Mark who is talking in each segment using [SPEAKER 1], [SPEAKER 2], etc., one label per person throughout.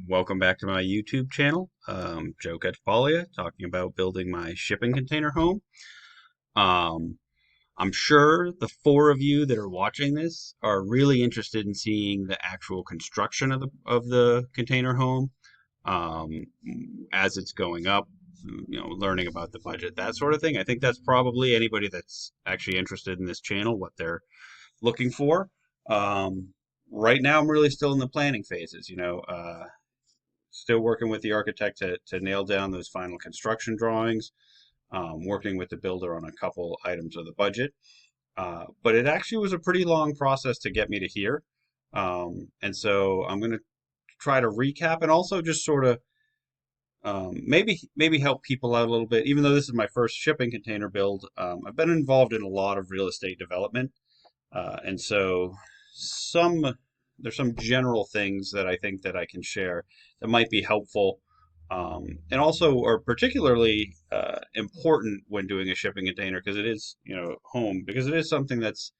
[SPEAKER 1] Welcome back to my YouTube channel. Joe Catpalia talking about building my shipping container home. Um, I'm sure the four of you that are watching this are really interested in seeing the actual construction of the container home um, as it's going up. Learning about the budget, that sort of thing. I think that's probably anybody that's actually interested in this channel, what they're looking for. Um, right now, I'm really still in the planning phases. Still working with the architect to nail down those final construction drawings, working with the builder on a couple items of the budget. But it actually was a pretty long process to get me to here. And so I'm going to try to recap and also just sort of maybe help people out a little bit. Even though this is my first shipping container build, I've been involved in a lot of real estate development. And so some there's some general things that I think that I can share that might be helpful, and also are particularly important when doing a shipping container because it is, home, because it is something that's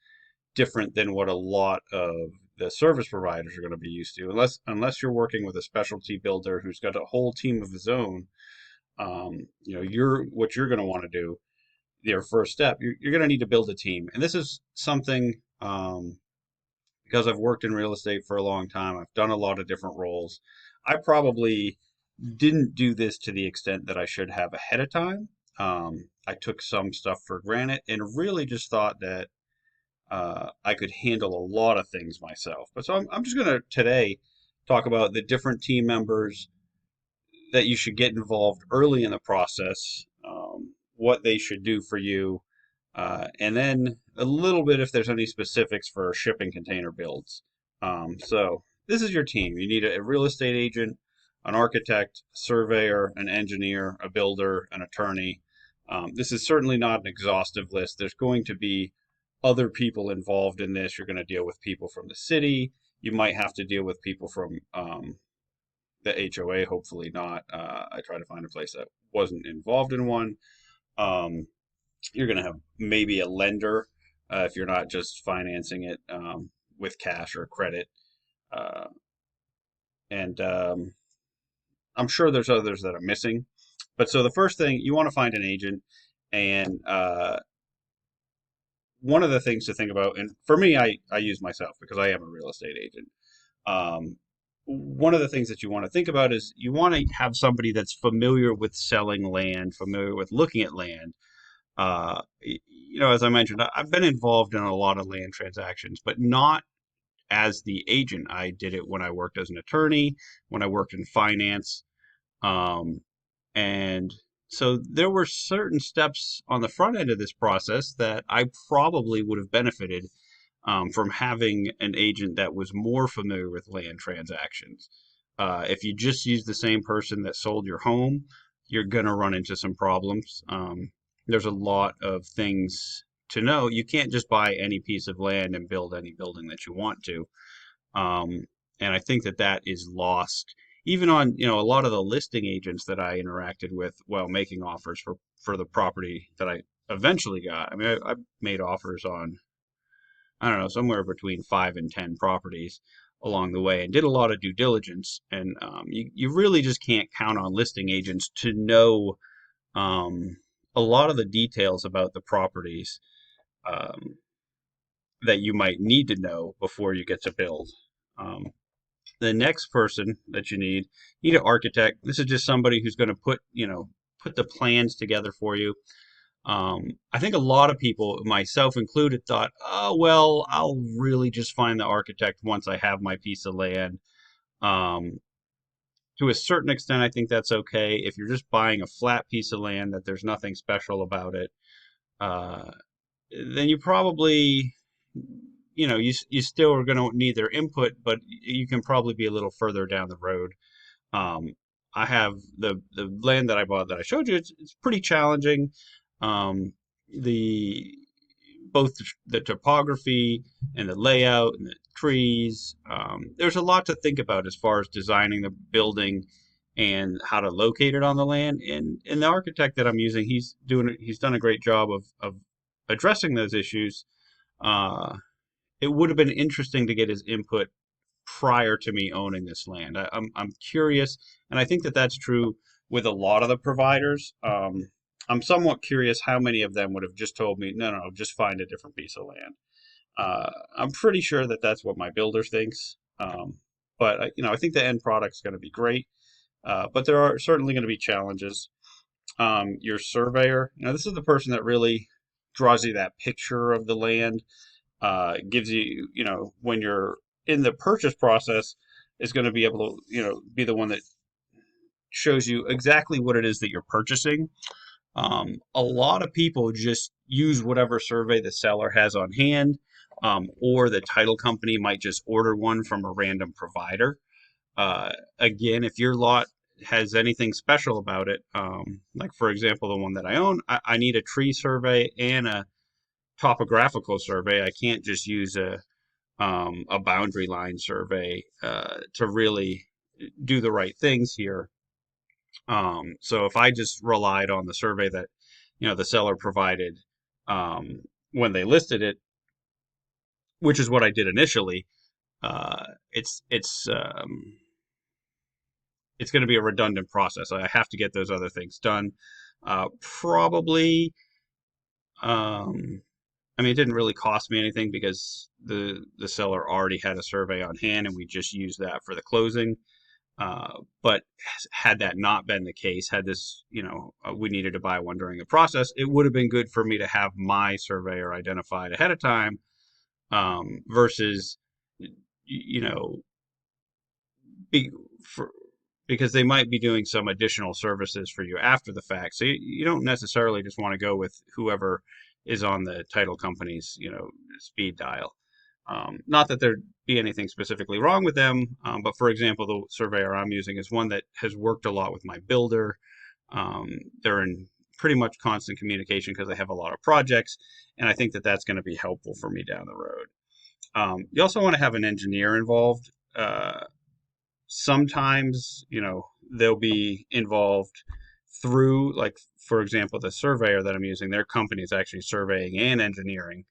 [SPEAKER 1] different than what a lot of the service providers are going to be used to, unless you're working with a specialty builder who's got a whole team of his own. You're going to want to do your first step. You're going to need to build a team, and this is something. Because I've worked in real estate for a long time, I've done a lot of different roles. I probably didn't do this to the extent that I should have ahead of time. I took some stuff for granted and really just thought that I could handle a lot of things myself. But so I'm just going to today talk about the different team members that you should get involved early in the process, what they should do for you, and then a little bit if there's any specifics for shipping container builds. So this is your team. You need a real estate agent, an architect, a surveyor, an engineer, a builder, an attorney. This is certainly not an exhaustive list. There's going to be other people involved in this. You're going to deal with people from the city. You might have to deal with people from the HOA, hopefully not. I try to find a place that wasn't involved in one. Um, you're going to have maybe a lender if you're not just financing it with cash or credit. Uh, and I'm sure there's others that are missing. But so the first thing, you want to find an agent. And one of the things to think about, and for me, I use myself because I am a real estate agent. Um, one of the things that you want to think about is you want to have somebody that's familiar with selling land, familiar with looking at land. As I mentioned, I've been involved in a lot of land transactions, but not as the agent. I did it when I worked as an attorney, when I worked in finance. Um, and so there were certain steps on the front end of this process that I probably would have benefited from having an agent that was more familiar with land transactions. If you just use the same person that sold your home, you're going to run into some problems. There's a lot of things to know. You can't just buy any piece of land and build any building that you want to. Um, and I think that that is lost even on, a lot of the listing agents that I interacted with while making offers for the property that I eventually got. I mean, I made offers on, I don't know, somewhere between 5 and 10 properties along the way and did a lot of due diligence. And you really just can't count on listing agents to know um, a lot of the details about the properties um, that you might need to know before you get to build. Um, the next person that you need an architect. This is just somebody who's going to put the plans together for you. I think a lot of people, myself included, thought, oh, well, I'll really just find the architect once I have my piece of land. Um, to a certain extent, I think that's okay. If you're just buying a flat piece of land that there's nothing special about it, uh, then you probably, you still are going to need their input, but you can probably be a little further down the road. Um, I have the land that I bought that I showed you. It's pretty challenging. Um, the both the topography and the layout and the trees. There's a lot to think about as far as designing the building and how to locate it on the land. And the architect that I'm using, he's done a great job of addressing those issues. Uh, it would have been interesting to get his input prior to me owning this land. I'm curious, and I think that that's true with a lot of the providers. I'm somewhat curious how many of them would have just told me, no, no, just find a different piece of land. I'm pretty sure that that's what my builder thinks. But I think the end product's going to be great. But there are certainly going to be challenges. Your surveyor, this is the person that really draws you that picture of the land, gives you, when you're in the purchase process, is going to be able to, be the one that shows you exactly what it is that you're purchasing. A lot of people just use whatever survey the seller has on hand, or the title company might just order one from a random provider. Again, if your lot has anything special about it, like for example, the one that I own, I need a tree survey and a topographical survey. I can't just use a boundary line survey to really do the right things here. So if I just relied on the survey that the seller provided when they listed it, which is what I did initially, uh, it's it's um, it's going to be a redundant process. I have to get those other things done. Probably, I mean, it didn't really cost me anything because the seller already had a survey on hand, and we just used that for the closing. But had that not been the case, had this, we needed to buy one during the process, it would have been good for me to have my surveyor identified ahead of time, versus, you know, be, for, because they might be doing some additional services for you after the fact. So you don't necessarily just want to go with whoever is on the title company's, speed dial. Not that there'd be anything specifically wrong with them, but for example, the surveyor I'm using is one that has worked a lot with my builder. They're in pretty much constant communication because they have a lot of projects, and I think that that's going to be helpful for me down the road. You also want to have an engineer involved. Sometimes, they'll be involved through, like, for example, the surveyor that I'm using, their company is actually surveying and engineering.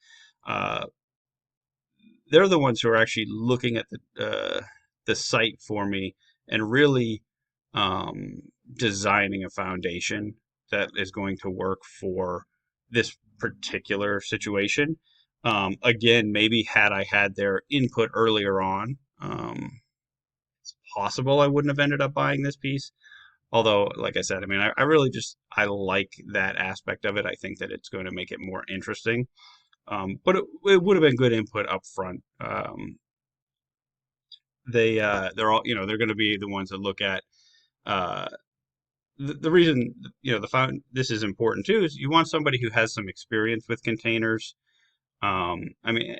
[SPEAKER 1] Uh, they're the ones who are actually looking at the site for me and really um, designing a foundation that is going to work for this particular situation. Again, maybe had I had their input earlier on, it's possible I wouldn't have ended up buying this piece. Although, like I said, I mean, I really just I like that aspect of it. I think that it's going to make it more interesting. But it would have been good input up front. They're all, they're going to be the ones that look at uh, the reason, this is important too, is you want somebody who has some experience with containers. I mean,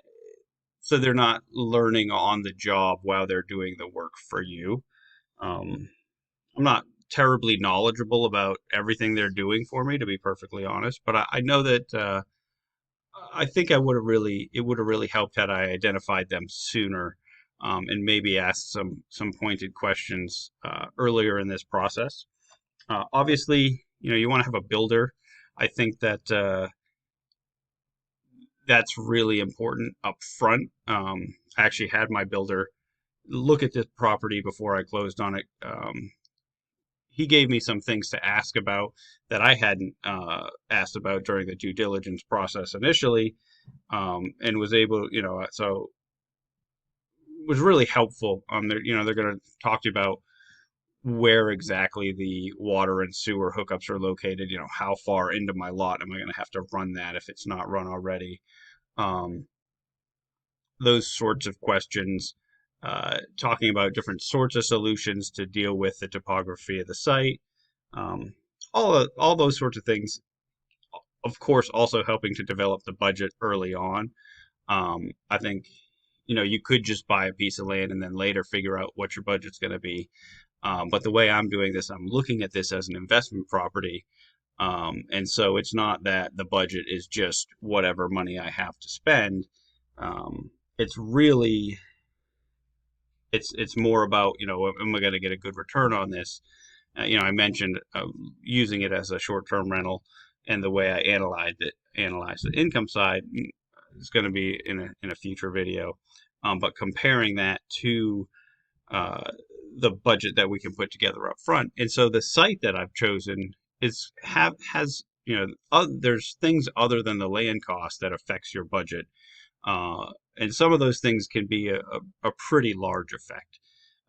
[SPEAKER 1] so they're not learning on the job while they're doing the work for you. Um, I'm not terribly knowledgeable about everything they're doing for me, to be perfectly honest, but I know that I think it would have really helped had I identified them sooner, and maybe asked some pointed questions earlier in this process. Obviously, you want to have a builder. I think that that's really important up front. I actually had my builder look at this property before I closed on it. He gave me some things to ask about that I hadn't asked about during the due diligence process initially, and was able, so was really helpful on their, they're going to talk to you about where exactly the water and sewer hookups are located, how far into my lot am I going to have to run that if it's not run already? Um, those sorts of questions, talking about different sorts of solutions to deal with the topography of the site, um, all those sorts of things. Of course, also helping to develop the budget early on. I think you could just buy a piece of land and then later figure out what your budget's going to be. But the way I'm doing this, I'm looking at this as an investment property. And so it's not that the budget is just whatever money I have to spend. It's really, it's more about, am I going to get a good return on this? I mentioned using it as a short-term rental, and the way I analyzed the income side is going to be in a future video. But comparing that to uh, the budget that we can put together up front. And so the site that I've chosen is have has there's things other than the land cost that affects your budget, and some of those things can be a pretty large effect.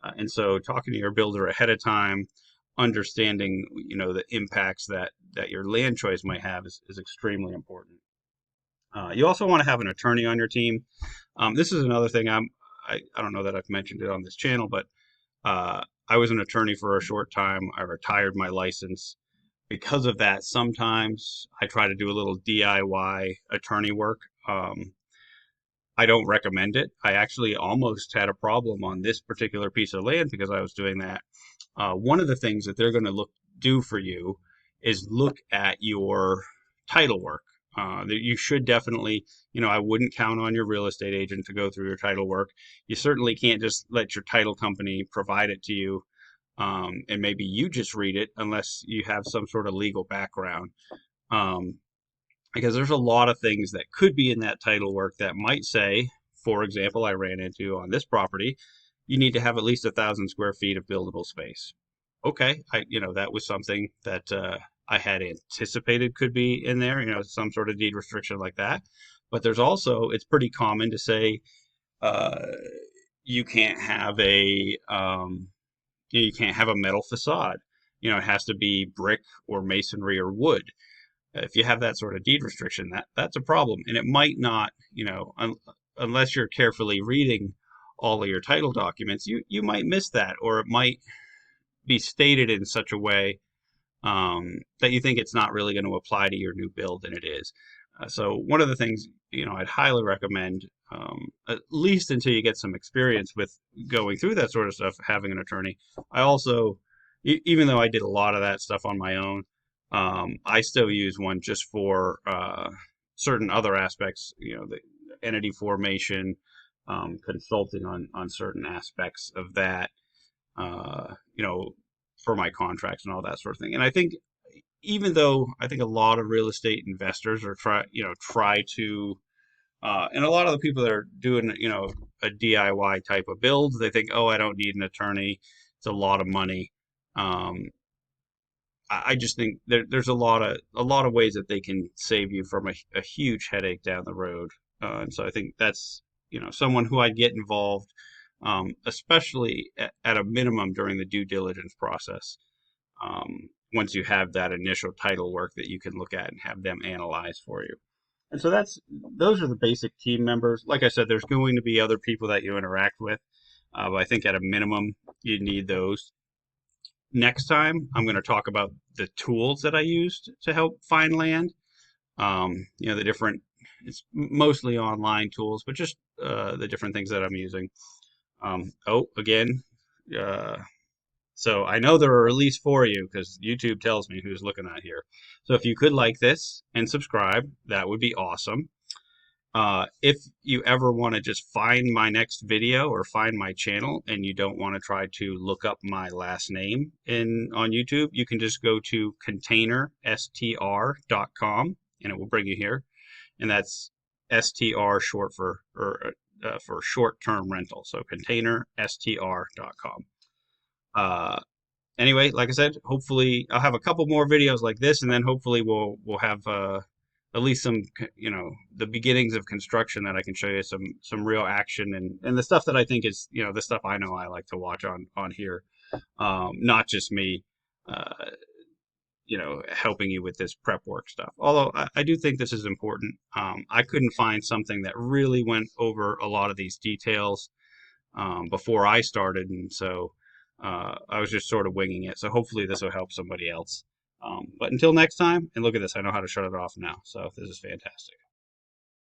[SPEAKER 1] And so talking to your builder ahead of time, understanding the impacts that your land choice might have is extremely important. You also want to have an attorney on your team. This is another thing I don't know that I've mentioned it on this channel, but I was an attorney for a short time. I retired my license. Because of that, sometimes I try to do a little DIY attorney work. I don't recommend it. I actually almost had a problem on this particular piece of land because I was doing that. One of the things that they're going to do for you is look at your title work. That you should definitely, I wouldn't count on your real estate agent to go through your title work. You certainly can't just let your title company provide it to you, and maybe you just read it unless you have some sort of legal background. Um, because there's a lot of things that could be in that title work that might say, for example, I ran into on this property, you need to have at least 1,000 square feet of buildable space. Okay, that was something that I had anticipated could be in there, some sort of deed restriction like that. But there's also, it's pretty common to say uh, you can't have you can't have a metal facade. It has to be brick or masonry or wood. If you have that sort of deed restriction, that's a problem, and it might not, unless you're carefully reading all of your title documents, you might miss that, or it might be stated in such a way that you think it's not really going to apply to your new build, and it is. So one of the things I'd highly recommend, at least until you get some experience with going through that sort of stuff, having an attorney. I also, even though I did a lot of that stuff on my own, I still use one just for certain other aspects, the entity formation, consulting on certain aspects of that, uh, you know, for my contracts and all that sort of thing. And I think even though I think a lot of real estate investors are try to and a lot of the people that are doing a DIY type of build, they think, oh, I don't need an attorney, it's a lot of money. um, I just think there's a lot of ways that they can save you from a huge headache down the road. And so I think that's someone who I'd get involved, especially at a minimum during the due diligence process. Once you have that initial title work that you can look at and have them analyze for you. And so those are the basic team members. Like I said, there's going to be other people that you interact with, but I think at a minimum you need those. Next time, I'm going to talk about the tools that I used to help find land. The different, it's mostly online tools, but just the different things that I'm using. Again, uh, so I know there are at least 4 of you because YouTube tells me who's looking at here. So if you could like this and subscribe, that would be awesome. If you ever want to just find my next video or find my channel and you don't want to try to look up my last name on YouTube, you can just go to containerstr.com and it will bring you here. And that's STR short for short-term rental. So containerstr.com. Anyway, like I said, hopefully I'll have a couple more videos like this, and then hopefully we'll have at least some the beginnings of construction that I can show you some real action and the stuff that I think is the stuff I know I like to watch on here, not just me helping you with this prep work stuff. Although I do think this is important. I couldn't find something that really went over a lot of these details before I started, and so I was just sort of winging it. So hopefully this will help somebody else. But until next time, and look at this, I know how to shut it off now. So this is fantastic.